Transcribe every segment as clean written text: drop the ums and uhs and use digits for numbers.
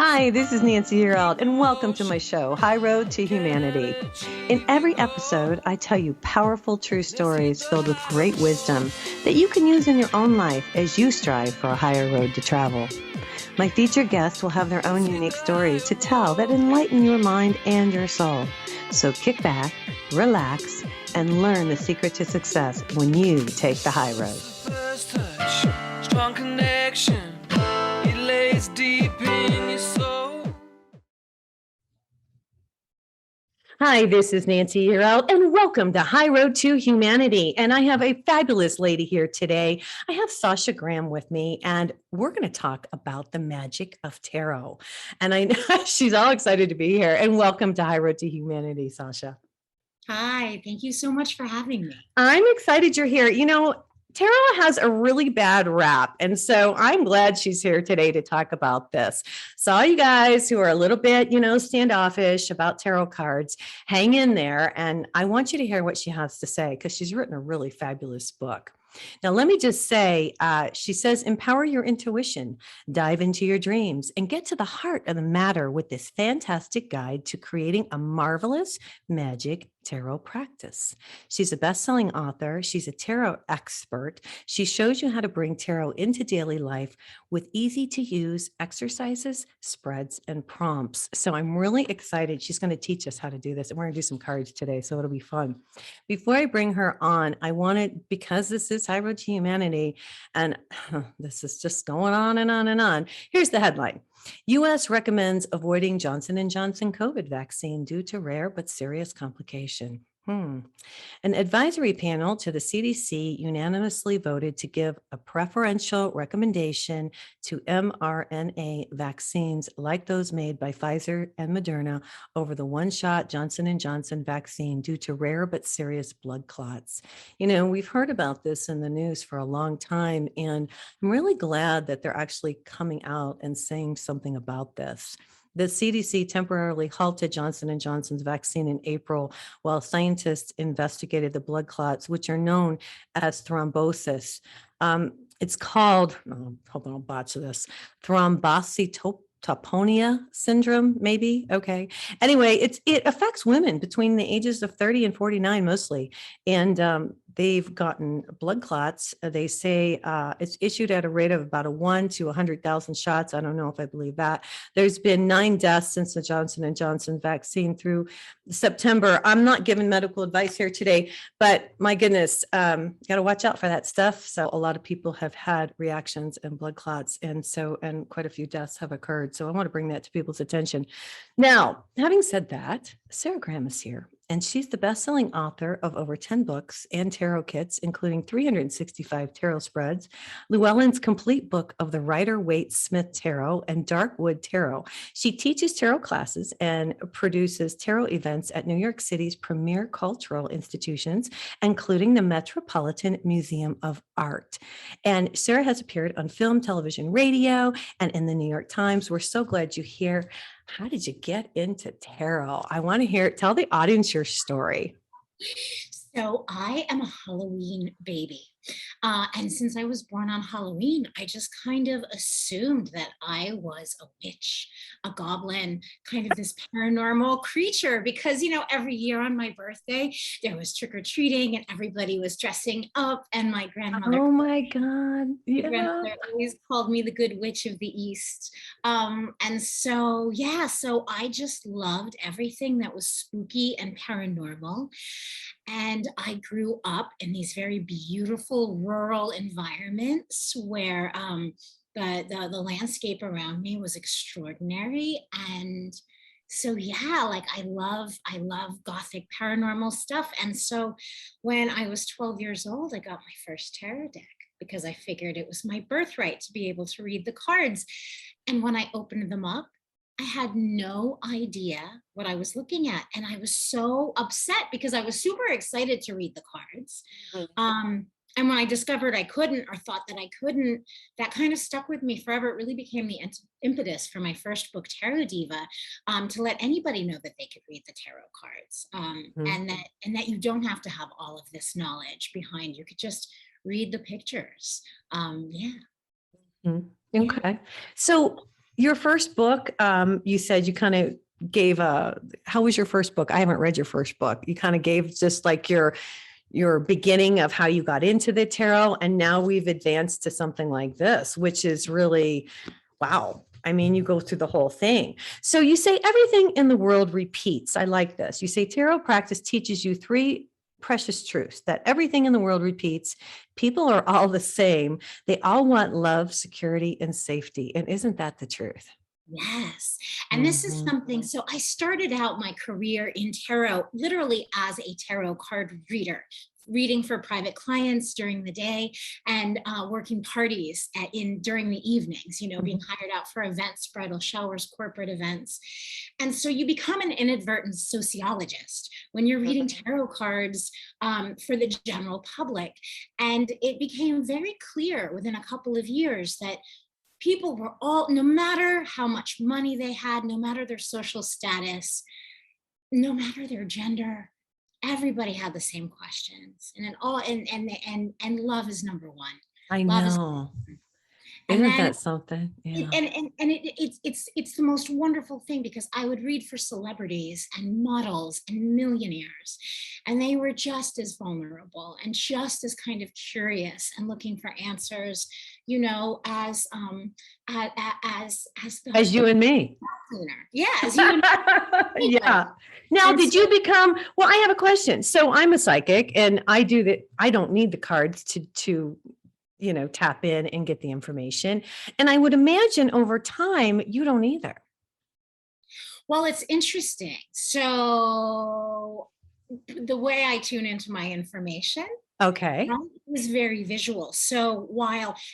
Hi, this is Nancy Yearout, and welcome to my show, High Road to Humanity. In every episode, I tell you powerful true stories filled with great wisdom that you can use in your own life as you strive for a higher road to travel. My featured guests will have their own unique stories to tell that enlighten your mind and your soul. So kick back, relax, and learn the secret to success when you take the high road. First touch, strong connection, it lays deep in your soul. Hi, this is Nancy Yearout, and welcome to High Road to Humanity. And I have a fabulous lady here today. I have Sasha Graham with me, and we're going to talk about the magic of tarot. And I know she's all excited to be here. And welcome to High Road to Humanity, Sasha. Hi, thank you so much for having me. I'm excited you're here. You know, tarot has a really bad rap. And so I'm glad she's here today to talk about this. So all you guys who are a little bit, standoffish about tarot cards, hang in there. And I want you to hear what she has to say because she's written a really fabulous book. Now, let me just say, she says, empower your intuition, dive into your dreams, and get to the heart of the matter with this fantastic guide to creating a marvelous magic tarot practice. She's a best-selling author. She's a tarot expert. She shows you how to bring tarot into daily life with easy-to-use exercises, spreads, and prompts. So I'm really excited. She's going to teach us how to do this, and we're going to do some cards today, so it'll be fun. Before I bring her on, I wanted, because this is High Road to Humanity, and this is just going on and on and on. Here's the headline. U.S. recommends avoiding Johnson & Johnson COVID vaccine due to rare but serious complication. An advisory panel to the CDC unanimously voted to give a preferential recommendation to mRNA vaccines like those made by Pfizer and Moderna over the one-shot Johnson & Johnson vaccine due to rare but serious blood clots. You know, we've heard about this in the news for a long time, and I'm really glad that they're actually coming out and saying something about this. The CDC temporarily halted Johnson & Johnson's vaccine in April while scientists investigated the blood clots, which are known as thrombosis. It's called, hold on, I'll botch this, thrombocytopenia syndrome, maybe. Okay. Anyway, it affects women between the ages of 30 and 49 mostly. And they've gotten blood clots. They say it's issued at a rate of about 1 to 100,000 shots. I don't know if I believe that. There's been 9 deaths since the Johnson & Johnson vaccine through September. I'm not giving medical advice here today, but my goodness, got to watch out for that stuff. So a lot of people have had reactions and blood clots, and quite a few deaths have occurred. So I want to bring that to people's attention. Now, having said that, Sarah Graham is here. And she's the best-selling author of over 10 books and tarot kits, including 365 tarot spreads, Llewellyn's complete book of the Rider-Waite-Smith Tarot and Darkwood Tarot. She teaches tarot classes and produces tarot events at New York City's premier cultural institutions, including the Metropolitan Museum of Art. And Sarah has appeared on film, television, radio, and in the New York Times. We're so glad you're here. How did you get into tarot? I want to hear, tell the audience your story. So I am a Halloween baby. And since I was born on Halloween, I just kind of assumed that I was a witch, a goblin, kind of this paranormal creature, because, every year on my birthday, there was trick-or-treating and everybody was dressing up. And my grandmother, Oh my God. Yeah. grandmother always called me the good witch of the East. And so, so I just loved everything that was spooky and paranormal. And I grew up in these very beautiful rural environments where the landscape around me was extraordinary. And so like I love Gothic paranormal stuff. And so when I was 12 years old, I got my first tarot deck because I figured it was my birthright to be able to read the cards. And when I opened them up, I had no idea what I was looking at. And I was so upset because I was super excited to read the cards. And when I discovered I couldn't, or thought that I couldn't, that kind of stuck with me forever. It really became the impetus for my first book, Tarot Diva, to let anybody know that they could read the tarot cards, and that you don't have to have all of this knowledge behind. You could just read the pictures. Okay. So Your first book, you said you kind of gave how was your first book? I haven't read your first book. You kind of gave just like your beginning of how you got into the tarot. And now we've advanced to something like this, which is really, wow. I mean, you go through the whole thing. So you say everything in the world repeats. I like this. You say tarot practice teaches you three precious truths: that everything in the world repeats, people are all the same, they all want love, security, and safety. And isn't that the truth? Yes. And this is Mhm. something, so I started out my career in tarot literally as a tarot card reader, reading for private clients during the day and working parties during the evenings, being hired out for events, bridal showers, corporate events. And so you become an inadvertent sociologist when you're reading tarot cards for the general public. And it became very clear within a couple of years that people were all, no matter how much money they had, no matter their social status, no matter their gender, everybody had the same questions. And it all and love is number one. I Love is, know. and Isn't then that something? Yeah. it's the most wonderful thing, because I would read for celebrities and models and millionaires, and they were just as vulnerable and just as kind of curious and looking for answers, as As you and me. yeah, as you and me. Yeah. Now, And did so you become, well, I have a question. So I'm a psychic and I do that. I don't need the cards to tap in and get the information. And I would imagine over time, you don't either. well, it's interesting. So the way I tune into my information, Okay. right, is very visual. So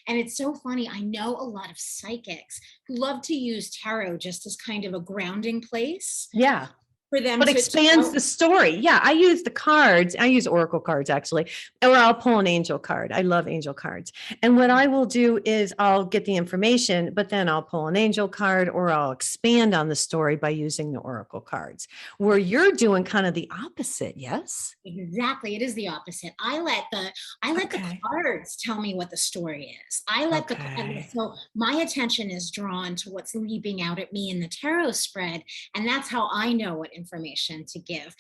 and it's so funny, I know a lot of psychics who love to use tarot just as kind of a grounding place Yeah. for them But expands the story. Yeah, I use the cards. I use oracle cards actually, or I'll pull an angel card. I love angel cards. And what I will do is I'll get the information, but then I'll pull an angel card or I'll expand on the story by using the oracle cards. Where you're doing kind of the opposite, yes? Exactly. It is the opposite. I let the Okay. cards tell me what the story is. Okay. So my attention is drawn to what's leaping out at me in the tarot spread, and that's how I know what information to give.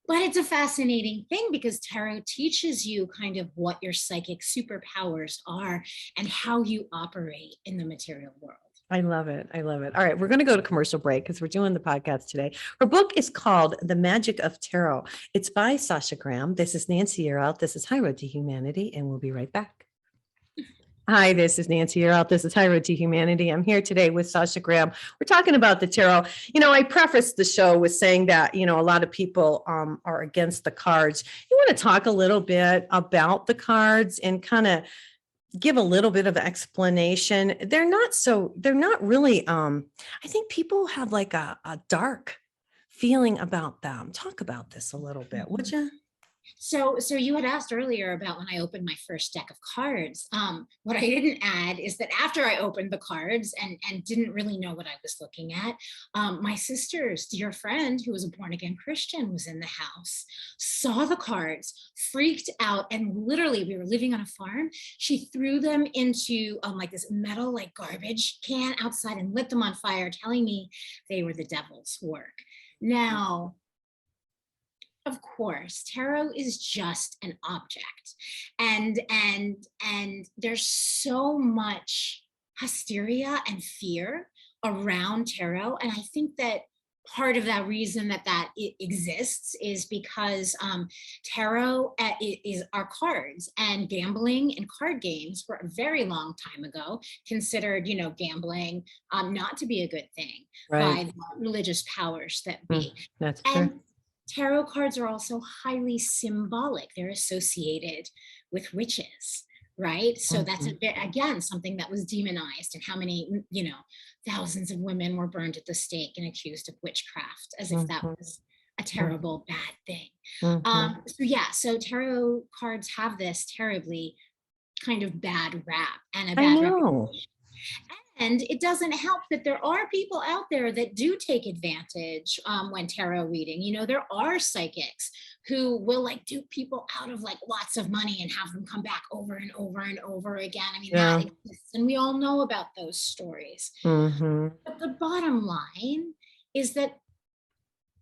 But it's a fascinating thing because tarot teaches you kind of what your psychic superpowers are and how you operate in the material world. I love it. I love it. All right, we're going to go to commercial break because we're doing the podcast today. Her book is called The Magic of Tarot. It's by Sasha Graham. This is Nancy Yearout. This is High Road to Humanity, and we'll be right back. Hi, this is Nancy Yearout. This is High Road to Humanity. I'm here today with Sasha Graham. We're talking about the tarot. I prefaced the show with saying that, a lot of people are against the cards. You want to talk a little bit about the cards and kind of give a little bit of explanation. They're not really, I think people have like a dark feeling about them. Talk about this a little bit, would you? So you had asked earlier about when I opened my first deck of cards. What I didn't add is that after I opened the cards and didn't really know what I was looking at, my sister's dear friend, who was a born again Christian, was in the house, saw the cards, freaked out, and literally, we were living on a farm. She threw them into like this metal like garbage can outside and lit them on fire, telling me they were the devil's work. Now, of course, tarot is just an object, and there's so much hysteria and fear around tarot, and I think that part of that reason that it exists is because tarot is our cards, and gambling and card games for a very long time ago considered, gambling not to be a good thing by Right. the religious powers that be. That's true. And tarot cards are also highly symbolic. They're associated with witches, right? So that's again something that was demonized, and how many, thousands of women were burned at the stake and accused of witchcraft, as if that was a terrible bad thing. So tarot cards have this terribly kind of bad rap and a I bad know. reputation. And it doesn't help that there are people out there that do take advantage when tarot reading. There are psychics who will like dupe people out of like lots of money and have them come back over and over and over again. I mean, Yeah. that exists, and we all know about those stories. Mm-hmm. But the bottom line is that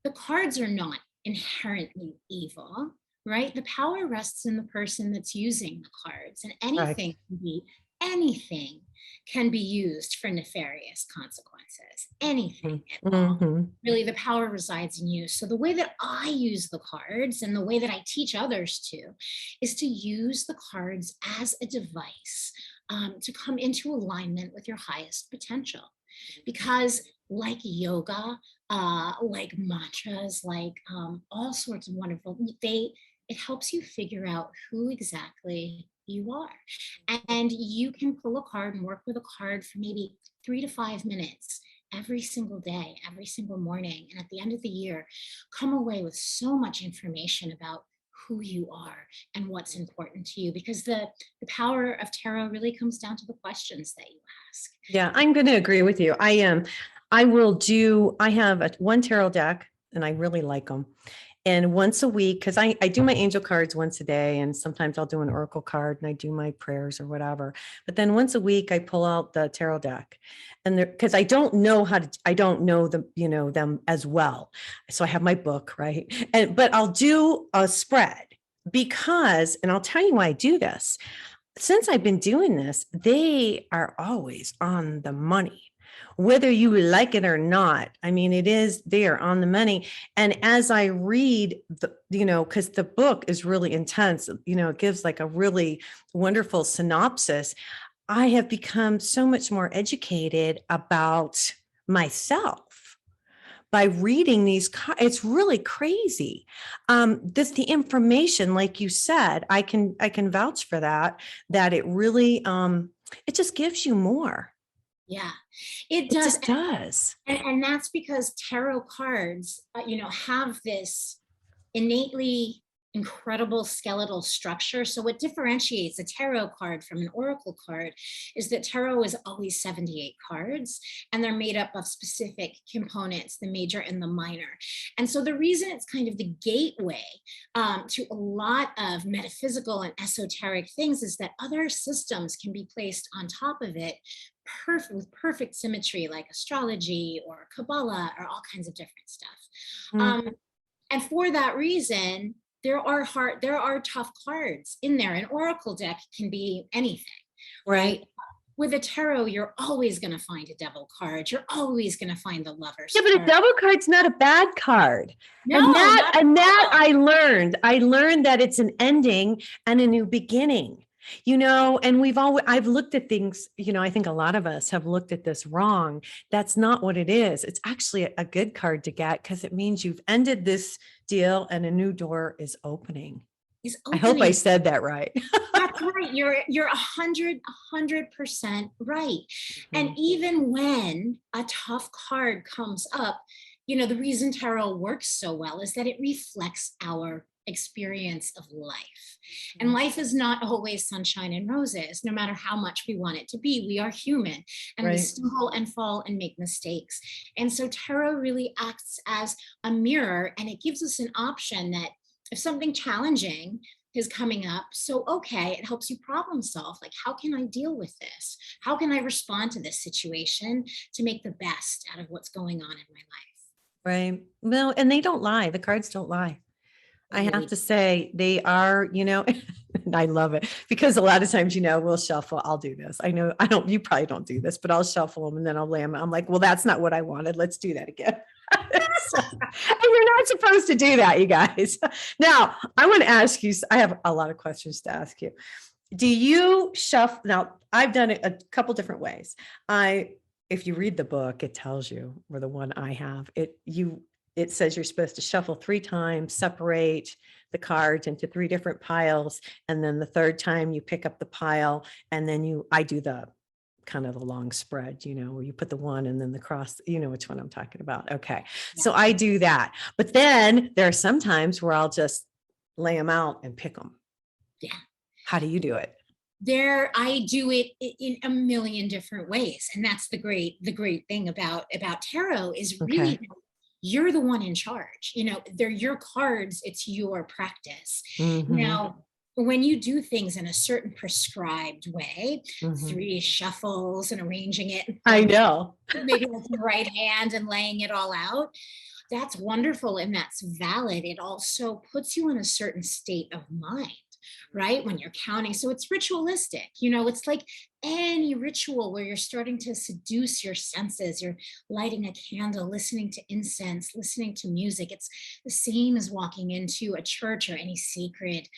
the cards are not inherently evil, right? The power rests in the person that's using the cards, and Right. anything can be used for nefarious consequences, anything at all. Mm-hmm. Really, the power resides in you. So the way that I use the cards and the way that I teach others to is to use the cards as a device to come into alignment with your highest potential. Because like yoga, like mantras, like all sorts of wonderful, it helps you figure out who exactly you are. And you can pull a card and work with a card for maybe 3 to 5 minutes every single day, every single morning. And at the end of the year, come away with so much information about who you are and what's important to you, because the power of tarot really comes down to the questions that you ask. Yeah, I'm going to agree with you. I am. I have one tarot deck and I really like them. And once a week, because I do my angel cards once a day, and sometimes I'll do an oracle card and I do my prayers or whatever. But then once a week, I pull out the tarot deck, and because I don't know I don't know them as well. So I have my book, right? But I'll do a spread because, and I'll tell you why I do this. Since I've been doing this, they are always on the money, whether you like it or not. I mean, they are on the money. And as I read because the book is really intense, it gives like a really wonderful synopsis. I have become so much more educated about myself by reading these. It's really crazy. The information, like you said, I can vouch for that it really, it just gives you more. Yeah, it It does. just does. And that's because tarot cards, have this innately incredible skeletal structure. So what differentiates a tarot card from an oracle card is that tarot is always 78 cards, and they're made up of specific components, the major and the minor. And so the reason it's kind of the gateway to a lot of metaphysical and esoteric things is that other systems can be placed on top of it with perfect symmetry, like astrology or Kabbalah or all kinds of different stuff. Mhm. And for that reason, there are tough cards in there. An oracle deck can be anything, right? With a tarot, you're always going to find a devil card. You're always going to find the lovers. Yeah, but card. a devil card's not a bad card. No, that I learned that it's an ending and a new beginning. And I've looked at things, I think a lot of us have looked at this wrong. That's not what it is. It's actually a good card to get because it means you've ended this deal and a new door is opening. I hope I said that right. That's right. You're 100% right. And even when a tough card comes up, the reason tarot works so well is that it reflects our experience of life. And life is not always sunshine and roses, no matter how much we want it to be. We are human, and we stumble and fall and make mistakes. And so tarot really acts as a mirror, and it gives us an option that if something challenging is coming up, it helps you problem solve. Like, how can I deal with this? How can I respond to this situation to make the best out of what's going on in my life? Right. Well, and they don't lie. The cards don't lie. I have to say they are, and I love it because a lot of times, we'll shuffle. I'll do this. You probably don't do this, but I'll shuffle them and then I'll lay them. I'm like, well, that's not what I wanted. Let's do that again. And you're not supposed to do that, you guys. Now, I want to ask you, I have a lot of questions to ask you. Do you shuffle? Now, I've done it a couple different ways. If you read the book, it tells you, or the one I have, it says you're supposed to shuffle 3 times, separate the cards into 3 different piles. And then the third time you pick up the pile and then I do the kind of the long spread, where you put the one and then the cross, which one I'm talking about. Okay. Yeah. So I do that, but then there are some times where I'll just lay them out and pick them. Yeah. How do you do it? I do it in a million different ways. And that's the great thing about tarot is really you're the one in charge. They're your cards, it's your practice. Mhm. Now, when you do things in a certain prescribed way, Mhm. 3 shuffles and arranging it, I know. maybe with your right hand and laying it all out, that's wonderful and that's valid. It also puts you in a certain state of mind, right? When you're counting. So it's ritualistic. It's like any ritual where you're starting to seduce your senses. You're lighting a candle, listening to incense, listening to music. It's the same as walking into a church or any sacred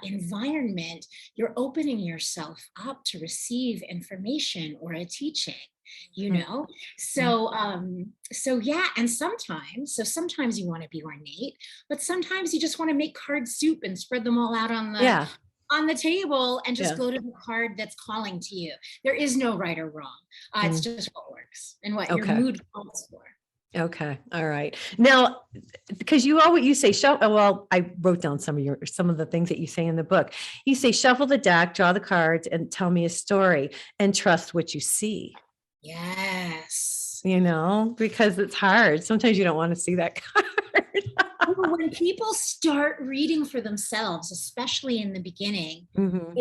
environment. You're opening yourself up to receive information or a teaching you Mhm. know so yeah. And sometimes you want to be ornate, but sometimes you just want to make card soup and spread them all out Yeah. on the table and just Yeah. go to the card that's calling to you. There is no right or wrong. It's Mm. just what works and what your Okay. mood calls for. Okay. All right. Now, because you say shuffle. Well, I wrote down some of the things that you say in the book. You say shuffle the deck, draw the cards, and tell me a story, and trust what you see. Yes. Because it's hard. Sometimes you don't want to see that card. When people start reading for themselves, especially in the beginning, Mhm.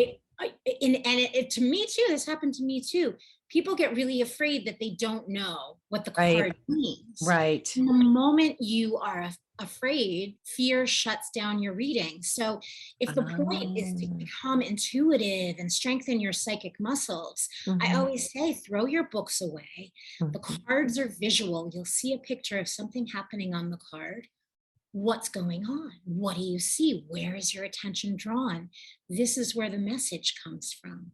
to me too, this happened to me too. People get really afraid that they don't know what the Right. card means. Right. And the moment you are afraid, fear shuts down your reading. So if the point is to Oh. become intuitive and strengthen your psychic muscles, I Mhm. always say throw your books away. The Mhm. cards are visual. You'll see a picture of something happening on the card. What's going on? What do you see? Where is your attention drawn? This is where the message comes from.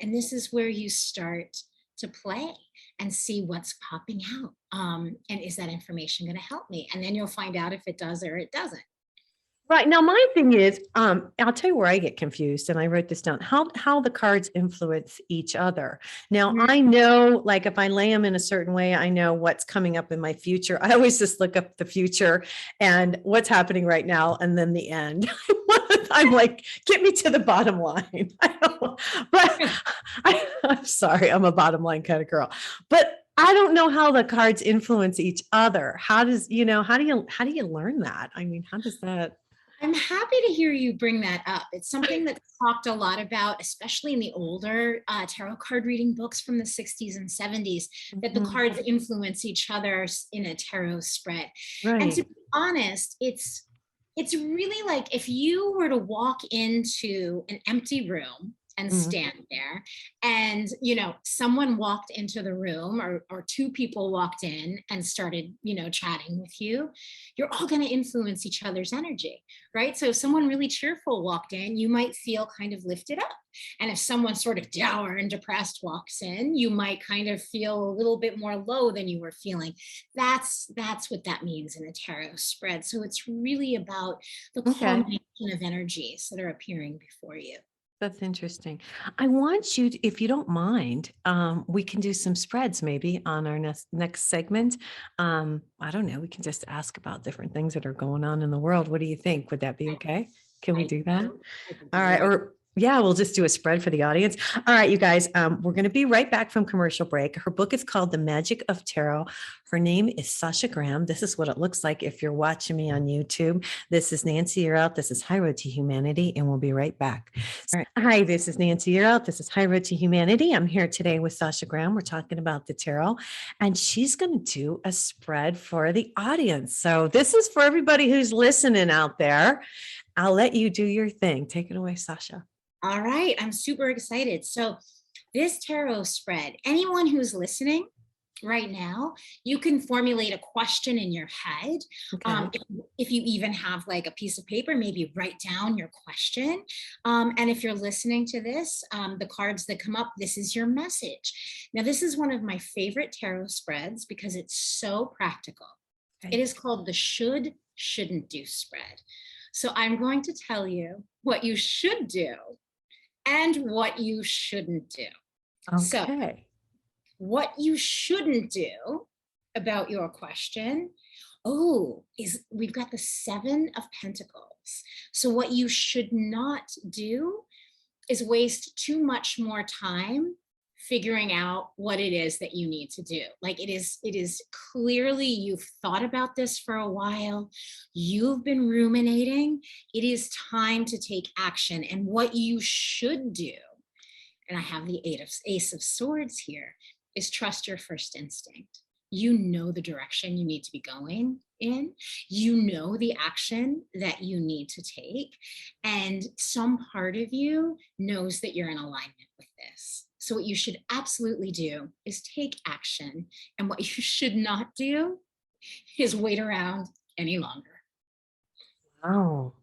And this is where you start to play and see what's popping out. And is that information going to help me? And then you'll find out if it does or it doesn't. Right. Now, my thing is, I'll tell you where I get confused, and I wrote this down, how the cards influence each other. Now, Mm. I know, like, if I lay them in a certain way, I know what's coming up in my future. I always just look up the future and what's happening right now, and then the end. I'm like, get me to the bottom line. I don't, but I'm sorry, I'm a bottom line kind of girl. But I don't know how the cards influence each other. How do you learn that? I mean, how does that? I'm happy to hear you bring that up. It's something that's talked a lot about, especially in the older tarot card reading books from the 60s and 70s, that the Mhm. cards influence each other in a tarot spread. And to Right. be honest, it's really like if you were to walk into an empty room and Mhm. stand there and someone walked into the room, or two people walked in and started chatting with you, you're all going to influence each other's energy, right? So if someone really cheerful walked in, you might feel kind of lifted up. And if someone sort of dour and depressed walks in, you might kind of feel a little bit more low than you were feeling. That's what that means in a tarot spread. So it's really about the Okay. culmination of energies that are appearing before you. That's interesting. I want you to, if you don't mind, we can do some spreads maybe on our next segment. I don't know. We can just ask about different things that are going on in the world. What do you think? Would that be okay? Can we I do that? I think All that'd be right. wonderful. Or yeah, we'll just do a spread for the audience. All right, you guys, we're going to be right back from commercial break. Her book is called The Magic of Tarot. Her name is Sasha Graham. This is what it looks like if you're watching me on YouTube. This is Nancy You're Out. This is High Road to Humanity, and we'll be right back. All right. Hi, this is Nancy You're Out. This is High Road to Humanity. I'm here today with Sasha Graham. We're talking about the tarot, and she's going to do a spread for the audience. So this is for everybody who's listening out there. I'll let you do your thing. Take it away, Sasha. All right, I'm super excited. So this tarot spread, anyone who's listening right now, you can formulate a question in your head. Okay. If you even have like a piece of paper, maybe write down your question. And if you're listening to this, the cards that come up, this is your message. Now, this is one of my favorite tarot spreads because it's so practical. It is called the shouldn't do spread. So I'm going to tell you what you should do and what you shouldn't do. So Okay. what you shouldn't do about your question, is we've got the 7 of Pentacles. So what you should not do is waste too much more time figuring out what it is that you need to do. Like it is clearly you've thought about this for a while. You've been ruminating. It is time to take action. And what you should do, and I have the Ace of Swords here, is trust your first instinct. You know the direction you need to be going in. You know the action that you need to take. And some part of you knows that you're in alignment with this. So what you should absolutely do is take action. And what you should not do is wait around any longer. Oh,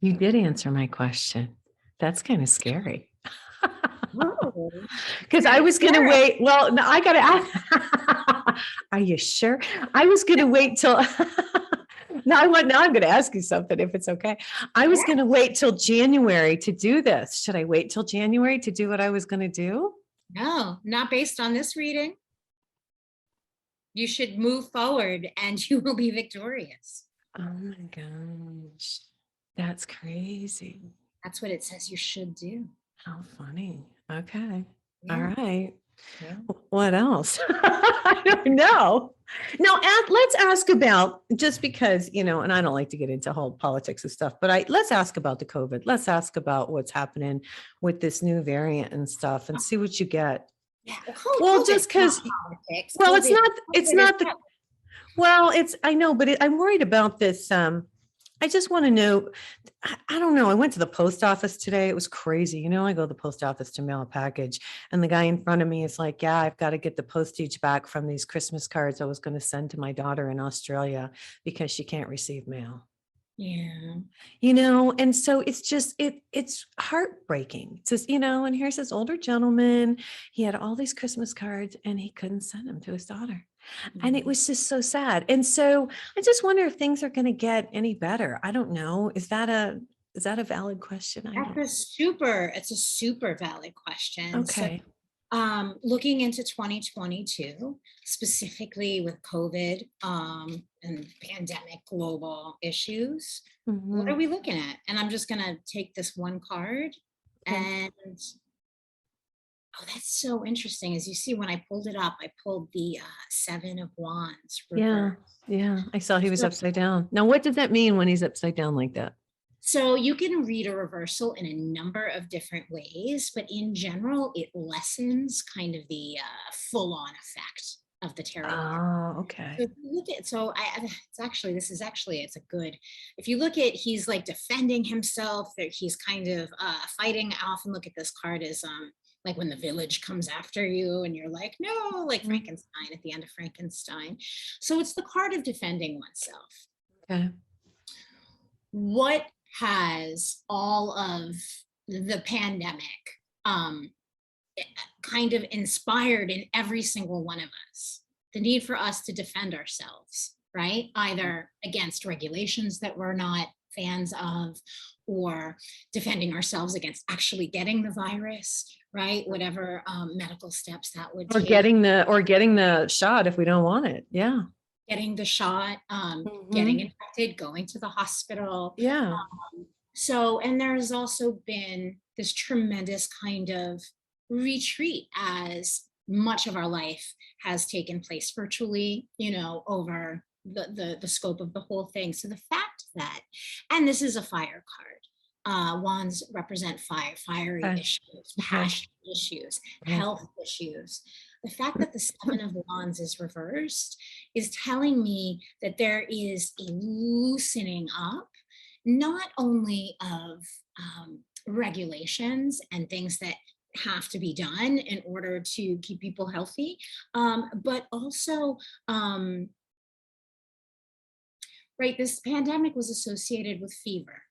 you did answer my question. That's kind of scary. Oh, Because I was going to wait. Well, no, I got to ask. Are you sure? I was going to wait till. Now I'm going to ask you something if it's okay. I was going to wait till January to do this. Should I wait till January to do what I was going to do? no, not based on this reading. You should move forward and you will be victorious. Oh my gosh. That's crazy. That's what it says you should do. How funny. Okay. Yeah. All right. Yeah. What else? I don't know. Now, let's ask about, just because, and I don't like to get into whole politics and stuff, but let's ask about the COVID. Let's ask about what's happening with this new variant and stuff and see what you get. Yeah. Well, just because, well, it's not the, well, I know, but I'm worried about this. I just want to know, I don't know. I went to the post office today. It was crazy. I go to the post office to mail a package, and the guy in front of me is like, yeah, I've got to get the postage back from these Christmas cards I was going to send to my daughter in Australia because she can't receive mail. Yeah. And so it's just, it's heartbreaking. It's just, and here's this older gentleman. He had all these Christmas cards and he couldn't send them to his daughter. And it was just so sad. And so I just wonder if things are going to get any better. I don't know. Is that a valid question? It's a super valid question. Okay. So, looking into 2022, specifically with COVID and pandemic global issues, what are we looking at? And I'm just going to take this one card and oh, that's so interesting. As you see, when I pulled it up, I pulled the 7 of Wands. Yeah. Yeah. I saw he was upside down. Now, what does that mean when he's upside down like that? So you can read a reversal in a number of different ways, but in general, it lessens kind of the full-on effect of the tarot. Oh, okay. So if you look at, it's a good, if you look at, he's like defending himself, that he's kind of fighting. I often look at this card as like when the village comes after you and you're like, no, like Frankenstein at the end of Frankenstein. So it's the card of defending oneself. Okay. What has all of the pandemic kind of inspired in every single one of us? The need for us to defend ourselves, right? Either against regulations that we're not fans of, or defending ourselves against actually getting the virus, right? Whatever medical steps that would take. Getting the shot if we don't want it. Yeah. Getting the shot, getting infected, going to the hospital. Yeah. So, and there's also been this tremendous kind of retreat as much of our life has taken place virtually, over the scope of the whole thing. So the fact that, and this is a fire card, wands represent fire, fiery issues, passion issues, health issues. The fact that the 7 of Wands is reversed is telling me that there is a loosening up, not only of regulations and things that have to be done in order to keep people healthy, but also, right, this pandemic was associated with fever,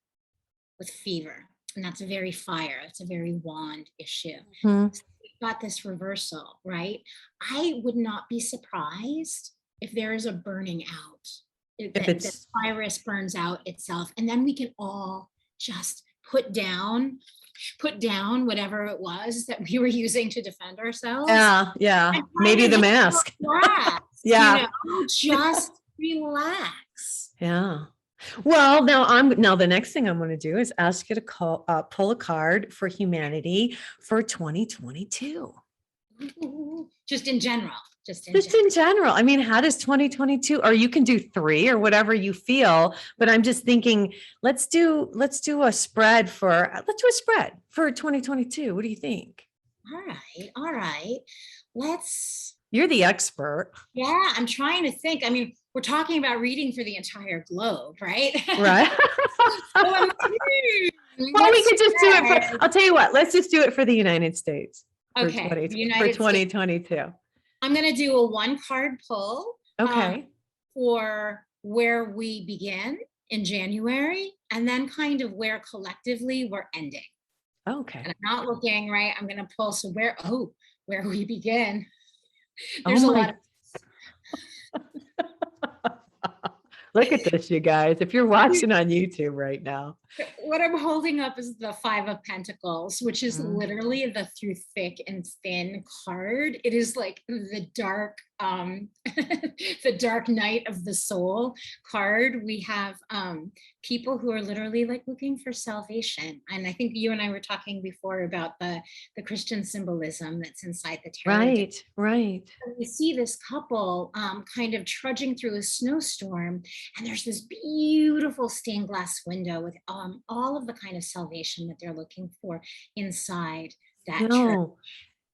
and that's a very fire, it's a very wand issue. So we've got this reversal, right? I would not be surprised if there is a burning out, that the virus burns out itself, and then we can all just put down whatever it was that we were using to defend ourselves. Yeah. Maybe the mask. Relax, just relax. Yeah. Well, now the next thing I'm going to do is ask you to pull a card for humanity for 2022. Just in general. Just in Just general. in general. I mean, how does 2022, or you can do 3 or whatever you feel, but I'm just thinking, let's do a spread for 2022. What do you think? All right. All right. Let's, You're the expert, yeah, I'm trying to think. I mean, we're talking about reading for the entire globe, right? right? So I'm, Well, we let's could just do it start. I'll tell you what, let's just do it for the United States for Okay, the for United States. 2022. I'm going to do a 1 card pull Okay. for where we begin in January and then kind of where collectively we're ending. Okay. And I'm not looking, right? I'm going to pull. So where we begin. Oh There's a my- lot of Look at this, you guys. If you're watching on YouTube right now. what I'm holding up is the 5 of Pentacles, which is literally the through thick and thin card. It is like the dark, the dark night of the soul card. We have people who are literally like looking for salvation. And I think you and I were talking before about the Christian symbolism that's inside the tarot deck. Right. We see this couple kind of trudging through a snowstorm, and there's this beautiful stained glass window with all of the kind of salvation that they're looking for inside that church. No,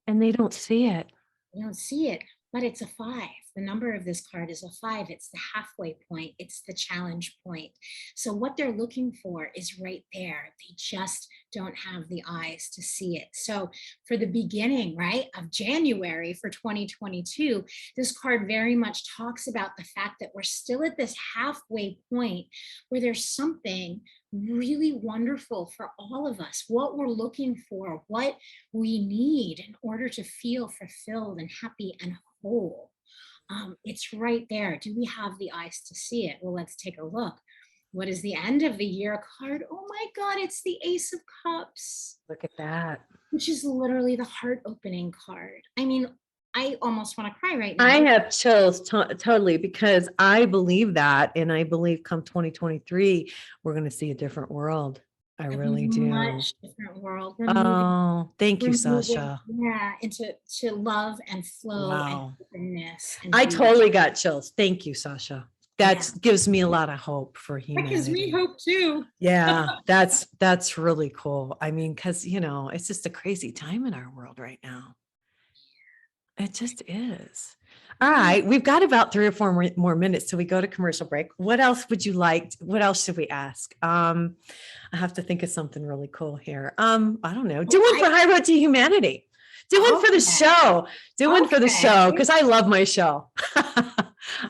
and they don't see it. You don't see it, but it's a 5. The number of this card is a 5. It's the halfway point. It's the challenge point. So what they're looking for is right there. They just don't have the eyes to see it. So for the beginning, right, of January for 2022, this card very much talks about the fact that we're still at this halfway point where there's something really wonderful for all of us, what we're looking for, what we need in order to feel fulfilled and happy and whole. It's right there. Do we have the eyes to see it? Well, let's take a look. What is the end of the year card? Oh my God, it's the Ace of Cups. Look at that. Which is literally the heart opening card. I mean, I almost want to cry right now. I have chills totally, because I believe that. And I believe come 2023, we're going to see a different world. I really do. Much different world. Oh, thank you, Sasha. Yeah, into love and flow Wow. and openness. I totally got chills. Thank you, Sasha. That gives me a lot of hope for humanity. That gives me hope too. Yeah, that's really cool. I mean, because it's just a crazy time in our world right now. It just is. All right, we've got about 3 or 4 more minutes till we go to commercial break. What else would you like? What else should we ask? I have to think of something really cool here. I don't know. Do one for High Road to Humanity. Do one for the show. Do one for the show, because I love my show.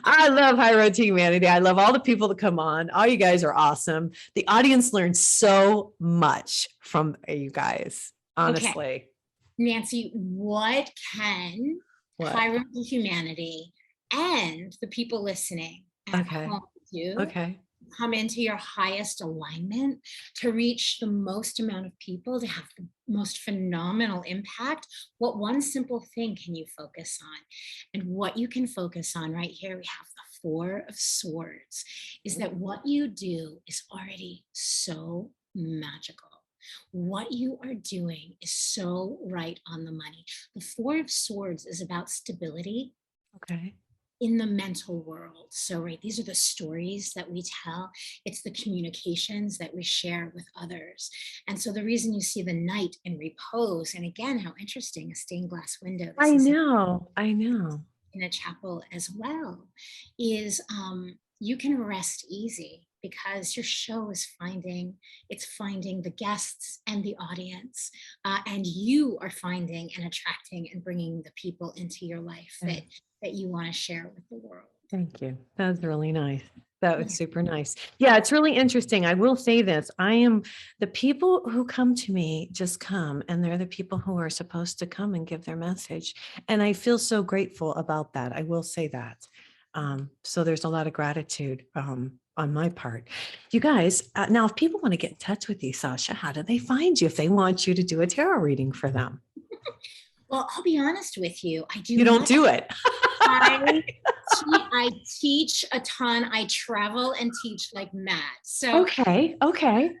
I love High Road to Humanity. I love all the people that come on. All you guys are awesome. The audience learns so much from you guys, honestly. Okay. Nancy, what can High Road to Humanity and the people listening at home do? Come into your highest alignment to reach the most amount of people, to have the most phenomenal impact. What one simple thing can you focus on? And what you can focus on right here, we have the 4 of Swords, is that what you do is already so magical. What you are doing is so right on the money. The 4 of Swords is about stability. In the mental world. So, right, these are the stories that we tell. It's the communications that we share with others. And so the reason you see the Knight in repose, and again, how interesting, a stained glass window. I know. In a chapel as well, is you can rest easy because your show is finding the guests and the audience, and you are finding and attracting and bringing the people into your life that you want to share with the world. Thank you. That was really nice. That was super nice. Yeah, it's really interesting. I will say this. The people who come to me just come, and they're the people who are supposed to come and give their message. And I feel so grateful about that. I will say that. So there's a lot of gratitude on my part. You guys, now if people want to get in touch with you, Sasha, how do they find you if they want you to do a tarot reading for them? Well, I'll be honest with you. I do. You don't do it. I I teach a ton. I travel and teach like mad. So, Okay. Okay. and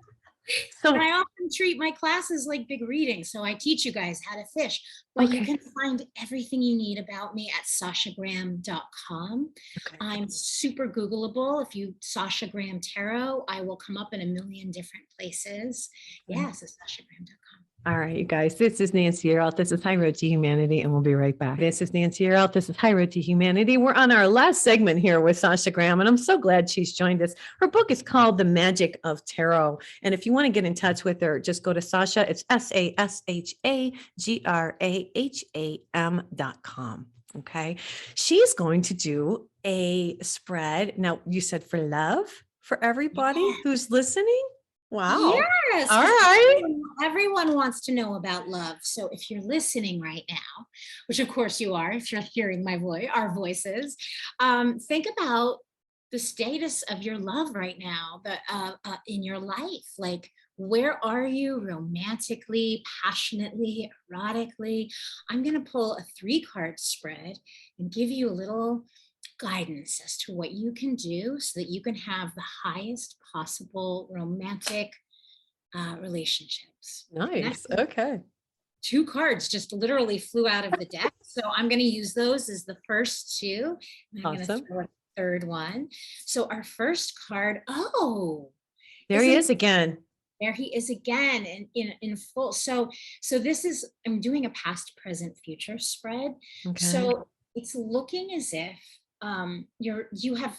So, I often treat my classes like big readings. So I teach you guys how to fish, but you okay. can find everything you need about me at sashagraham.com. Okay. I'm super Googleable. If you Sasha Graham Tarot, I will come up in a million different places. Yeah, so sashagraham.com. All right, you guys, this is Nancy Yearout. This is High Road to Humanity, and we'll be right back. This is Nancy Yearout. This is High Road to Humanity. We're on our last segment here with Sasha Graham, and I'm so glad she's joined us. Her book is called The Magic of Tarot. And if you want to get in touch with her, just go to Sasha. It's SashaGraham.com. Okay. She's going to do a spread. Now, you said for love for everybody who's listening. Wow. Yes, All 'cause right. everyone wants to know about love. So if you're listening right now, which of course you are, if you're hearing my voice, our voices, think about the status of your love right now, in your life. Like, where are you romantically, passionately, erotically? I'm going to pull a 3-card spread and give you a little guidance as to what you can do so that you can have the highest possible romantic relationships. And Nice. that's Okay. 2 cards just literally flew out of the deck. So I'm going to use those as the first 2. And I'm going to Awesome. throw a third one. So our first card, oh, There he isn't is again. there he is again in full. So this is, I'm doing a past, present, future spread. Okay. So it's looking as if you have,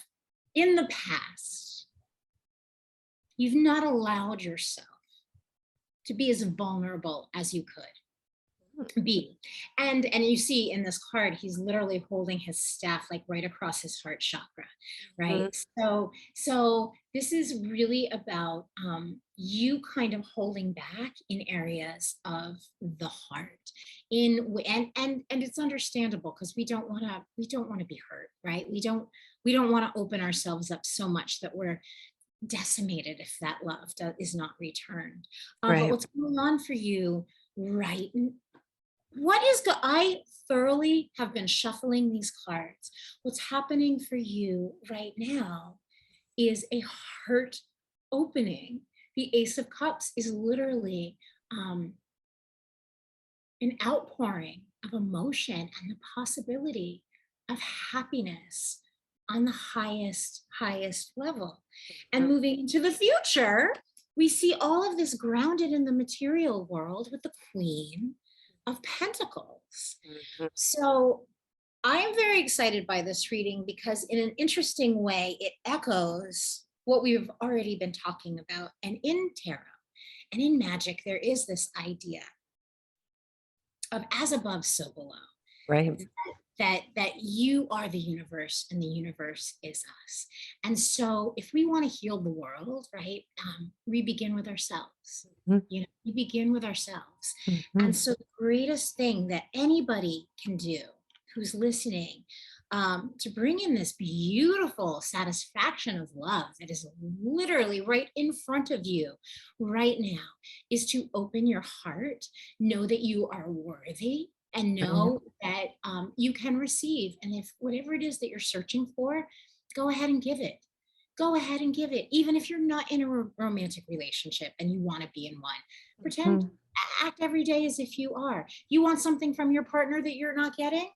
in the past, you've not allowed yourself to be as vulnerable as you could be. And you see in this card, he's literally holding his staff like right across his heart chakra, right? So this is really about you kind of holding back in areas of the heart, and it's understandable because we don't want to be hurt, right? We don't want to open ourselves up so much that we're decimated if that love is not returned. But Right. what's going on for you right, I thoroughly have been shuffling these cards. What's happening for you right now is a heart opening. The Ace of Cups is literally an outpouring of emotion and the possibility of happiness on the highest level. And moving into the future, we see all of this grounded in the material world with the Queen of Pentacles. So I am very excited by this reading because in an interesting way, it echoes what we've already been talking about. And in tarot and in magic, there is this idea of as above, so below. Right. That you are the universe and the universe is us. And so if we want to heal the world, right, we begin with ourselves. We begin with ourselves. And so the greatest thing that anybody can do who's listening, to bring in this beautiful satisfaction of love that is literally right in front of you right now, is to open your heart, know that you are worthy, and know that you can receive. And if whatever it is that you're searching for, go ahead and give it. Go ahead and give it. Even if you're not in a romantic relationship and you want to be in one, pretend, act every day as if you are. You want something from your partner that you're not getting?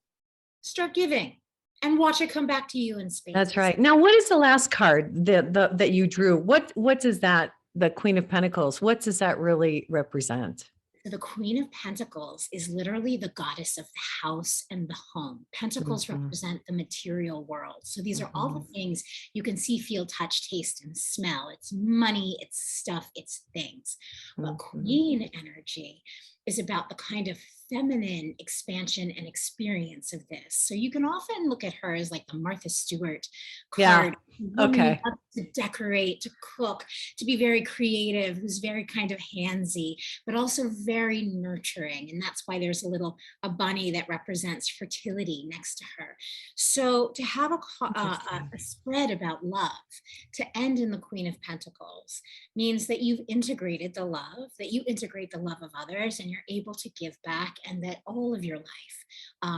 Start giving and watch it come back to you in space. That's right. Now, what is the last card that you drew? What does that, the Queen of Pentacles, what does that really represent? The Queen of Pentacles is literally the goddess of the house and the home. Pentacles represent the material world. So these are all the things you can see, feel, touch, taste, and smell. It's money, it's stuff, it's things. But Queen energy is about the kind of feminine expansion and experience of this. So you can often look at her as like the Martha Stewart card. Okay. To decorate, to cook, to be very creative, who's very kind of handsy, but also very nurturing. And that's why there's a bunny that represents fertility next to her. So to have a spread about love to end in the Queen of Pentacles means that you've integrated the love, that you integrate the love of others, and you're able to give back, and that all of your life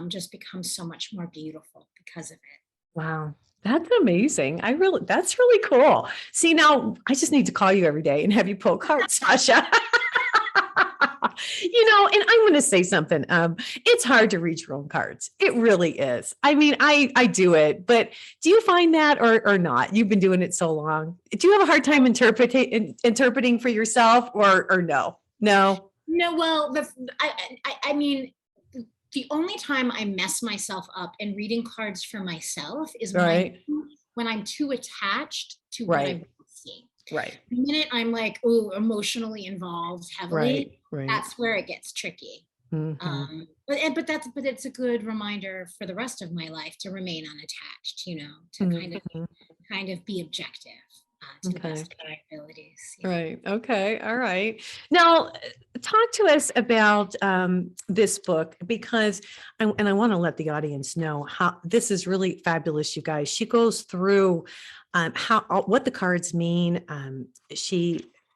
just becomes so much more beautiful because of it. Wow. That's amazing. That's really cool. See, now I just need to call you every day and have you pull cards, Sasha. And I'm going to say something. It's hard to read your own cards. It really is. I mean, I do it, but do you find that or not? You've been doing it so long. Do you have a hard time interpreting for yourself or no? No. No, well, I mean, the only time I mess myself up in reading cards for myself is Right. when I'm too attached to what I Right. want to see. Right. The minute I'm like, oh, emotionally involved heavily, Right. that's where it gets tricky. Mhm. But it's a good reminder for the rest of my life to remain unattached, to Mhm. kind of be objective to the Okay. best of my abilities. Yeah. Right. Okay. All right. Now, talk to us about this book because I want to let the audience know how this is really fabulous, you guys. She goes through what the cards mean.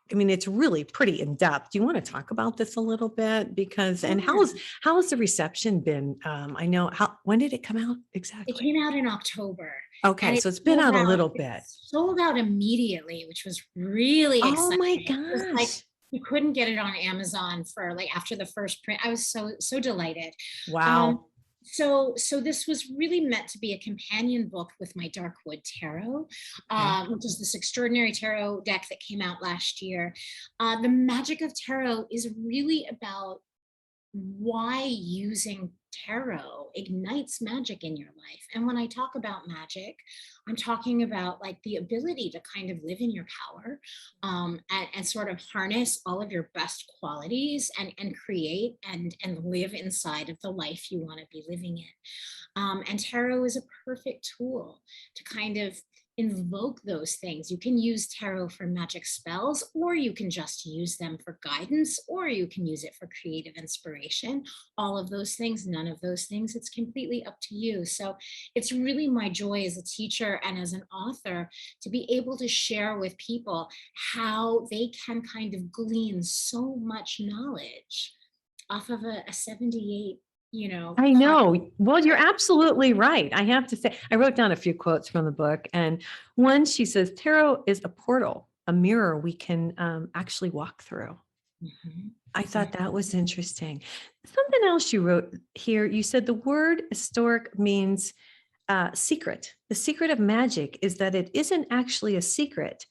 I mean, it's really pretty in depth. Do you want to talk about this a little bit? And how has the reception been? I know when did it come out It exactly? came out in October. Okay, And so it's been out a little it bit. sold out immediately, which was really Oh exciting. my It was like gosh. you couldn't get it on Amazon for like after the first print. I was so delighted. Um, Wow. so this was really meant to be a companion book with my Darkwood Tarot, Okay. which is this extraordinary tarot deck that came out last year. The magic of tarot is really about why using tarot ignites magic in your life. And when I talk about magic, I'm talking about like the ability to kind of live in your power, and sort of harness all of your best qualities and create and live inside of the life you want to be living in. And tarot is a perfect tool to kind of invoke those things. You can use tarot for magic spells, or you can just use them for guidance, or you can use it for creative inspiration. All of those things, none of those things, it's completely up to you. So it's really my joy as a teacher and as an author to be able to share with people how they can kind of glean so much knowledge off of a 78 I card. know. Well, you're absolutely right. I have to say, I wrote down a few quotes from the book. And one, she says, tarot is a portal, a mirror we can actually walk through. Mhm. I thought that was interesting. Something else you wrote here, you said the word historic means secret. The secret of magic is that it isn't actually a secret.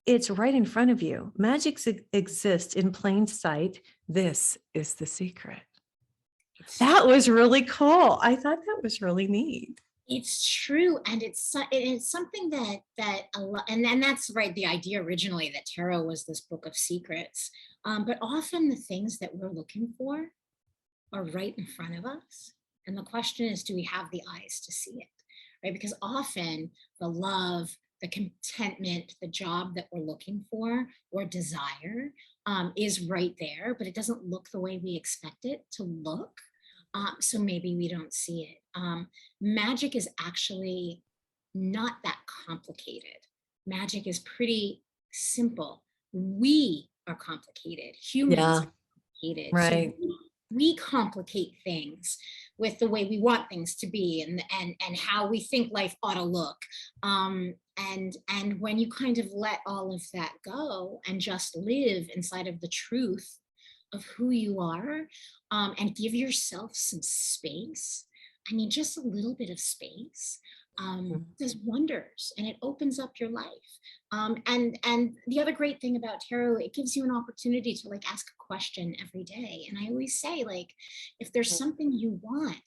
It's right in front of you. Magic exists in plain sight. This is the secret. That was really cool. I thought that was really neat. It's true, and it's something that a lot, and that's right. The idea originally that tarot was this book of secrets, but often the things that we're looking for are right in front of us, and the question is, do we have the eyes to see it, right? Because often the love, the contentment, the job that we're looking for or desire is right there, but it doesn't look the way we expect it to look. So maybe we don't see it. Magic is actually not that complicated. Magic is pretty simple. We are complicated. Humans Yeah, are complicated. So right. we complicate things with the way we want things to be and how we think life ought to look. And when you kind of let all of that go and just live inside of the truth of who you are, and give yourself some space. I mean, just a little bit of space does wonders, and it opens up your life. And the other great thing about tarot, it gives you an opportunity to like ask a question every day. And I always say, like, if there's something you want,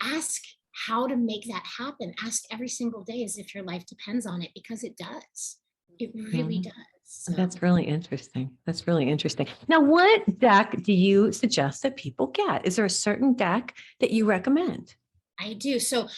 ask how to make that happen. Ask every single day as if your life depends on it, because it does. It really Mhm. does. So. That's really interesting. That's really interesting. Now, what deck do you suggest that people get? Is there a certain deck that you recommend? I do. So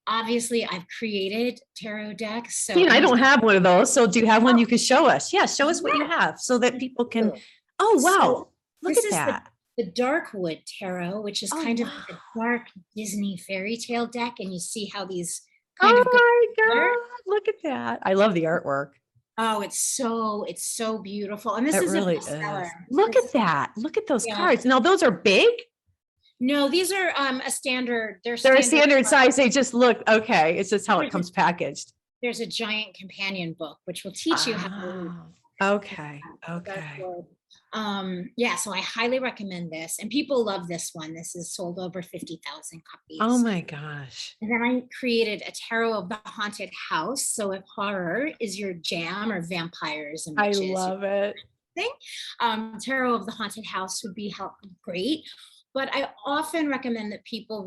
obviously I've created tarot decks. So You know, I and don't have one of those. So do you have one oh, you can show us? Yeah, show us what you yeah, have so that I people can. do. Oh, So wow. Look this at is that. the Darkwood Tarot, which is Oh, kind of wow. like a dark Disney fairy tale deck. And you see how these kind Oh of go my together. God. Look at that. I love the artwork. Oh, it's so beautiful. And this It is a really bestseller. is. Look This at is, that. Look at those yeah. cards. Now, those are big. No, these are a standard. They're a standard size. They just look okay. It's just how it comes packaged. There's a giant companion book which will teach you how to read. Okay. That's Okay. good. Yeah, so I highly recommend this, and people love this one. This is sold over 50,000 copies. Oh my gosh. And then I created a tarot of the haunted house. So if horror is your jam, or vampires and I witches, love it. tarot of the haunted house would be great. But I often recommend that people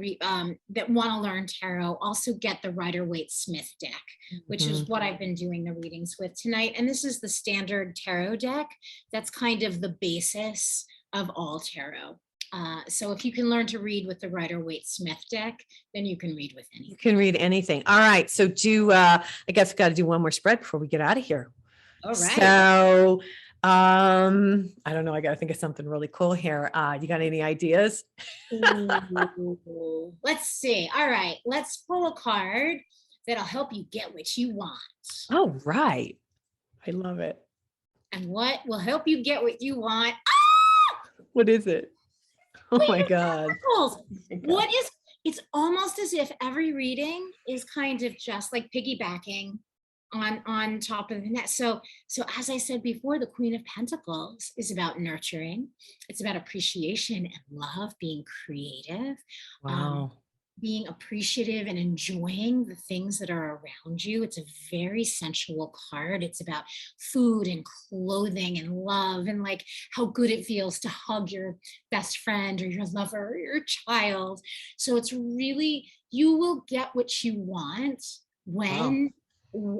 that want to learn tarot also get the Rider-Waite-Smith deck, which is what I've been doing the readings with tonight. And this is the standard tarot deck. That's kind of the basis of all tarot. So if you can learn to read with the Rider-Waite-Smith deck, then you can read with anything. You can read anything. All right. So I guess we got to do one more spread before we get out of here. All right. So I don't know. I got to think of something really cool here. You got any ideas? Ooh, let's see. All right. Let's pull a card that'll help you get what you want. Oh, right. I love it. And what will help you get what you want? What is it? Oh my God. What is, it's almost as if every reading is kind of just like piggybacking on top of the net. So as I said before, the Queen of Pentacles is about nurturing. It's about appreciation and love, being creative, Wow. being appreciative and enjoying the things that are around you. It's a very sensual card. It's about food and clothing and love, and like how good it feels to hug your best friend or your lover or your child. So it's really, you will get what you want when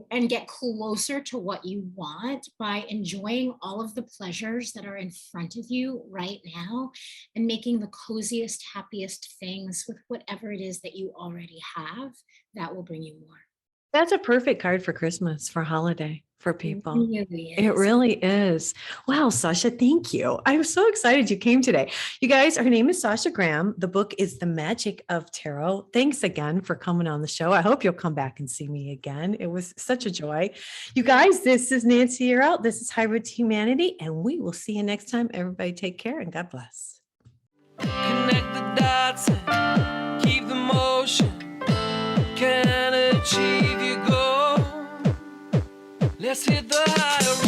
and get closer to what you want by enjoying all of the pleasures that are in front of you right now, and making the coziest, happiest things with whatever it is that you already have. That will bring you more. That's a perfect card for Christmas, for holiday, for people. It It really is. Wow, Sasha, thank you. I'm so excited you came today. You guys, her name is Sasha Graham. The book is The Magic of Tarot. Thanks again for coming on the show. I hope you'll come back and see me again. It was such a joy. You guys, this is Nancy You're Out. This is High Road to Humanity, and we will see you next time. Everybody take care and God bless. Connect the dots and keep the motion. Can achieve your goal. Let's hit the high road.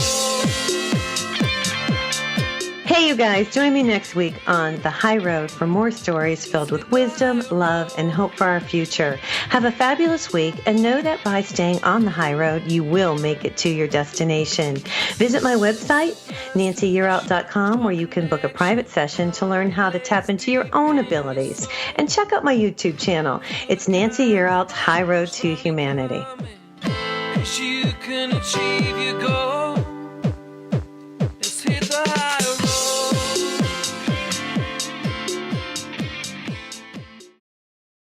Hey, you guys, join me next week on The High Road for more stories filled with wisdom, love, and hope for our future. Have a fabulous week, and know that by staying on the high road, you will make it to your destination. Visit my website, nancyyearout.com, where you can book a private session to learn how to tap into your own abilities. And check out my YouTube channel. It's Nancy Yearout's High Road to Humanity. You can achieve your goal.